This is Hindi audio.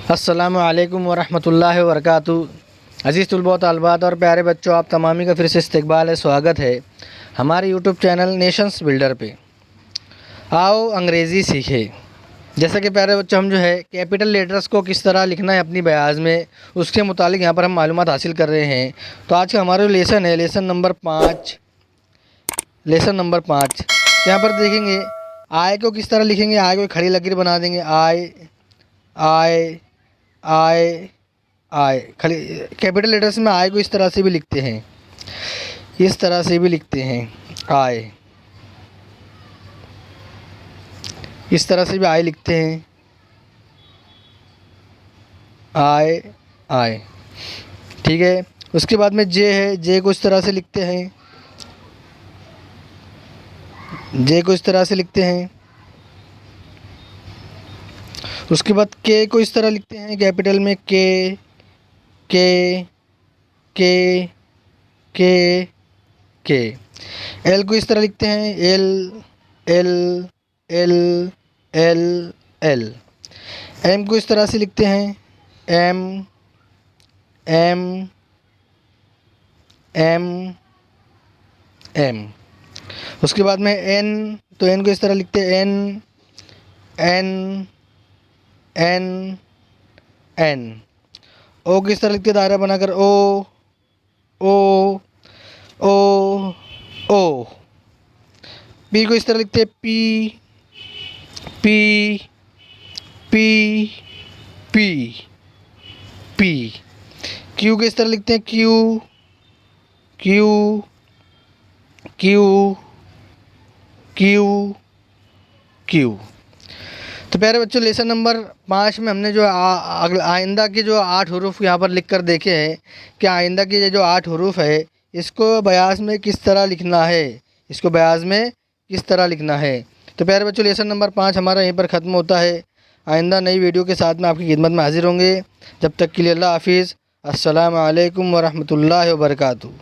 अस्सलामु अलैकुम वरहमतुल्लाहि वबरकातुहू। अज़ीज़ तुलबा तालबात और प्यारे बच्चों, आप तमामी का फिर से इस्तकबाल है, स्वागत है हमारे यूट्यूब चैनल नेशंस बिल्डर पे। आओ अंग्रेज़ी सीखें। जैसा कि प्यारे बच्चों, हम जो है कैपिटल लेटर्स को किस तरह लिखना है अपनी बयाज़ में, उसके मुतालिक यहाँ पर हम मालूमात हासिल कर रहे हैं। तो आज का हमारा लेसन है लेसन नंबर 5। यहाँ पर देखेंगे आय को किस तरह लिखेंगे। आय को खड़ी लकीर बना देंगे। आय आय आय आय खाली कैपिटल लेटर्स में आय को इस तरह से भी लिखते हैं, आय, इस तरह से भी आय लिखते हैं, आय आय। ठीक है। उसके बाद में जे है, जे को इस तरह से लिखते हैं, उसके बाद के को इस तरह लिखते हैं कैपिटल में, के एल को इस तरह लिखते हैं, एल। एम को इस तरह से लिखते हैं, एम। उसके बाद में एन, तो एन को इस तरह लिखते हैं, एन। ओ किस तरह लिखते हैं दायरा बनाकर, ओ। पी को इस तरह लिखते हैं, पी। क्यू को इस तरह लिखते हैं, क्यू। तो प्यारे बच्चों, लेसन नंबर 5 में हमने जो आइंदा के जो 8 हरूफ यहाँ पर लिख कर देखे हैं कि आइंदा के जो 8 हरूफ है इसको बयास में किस तरह लिखना है, तो प्यारे बच्चों, लेसन नंबर 5 हमारा यहीं पर ख़त्म होता है। आइंदा नई वीडियो के साथ में आपकी खिदमत में हाजिर होंगे। जब तक के लिए अल्लाह हाफिज़। अस्सलामु अलैकुम वरहमतुल्लाहि वबरकातुहू।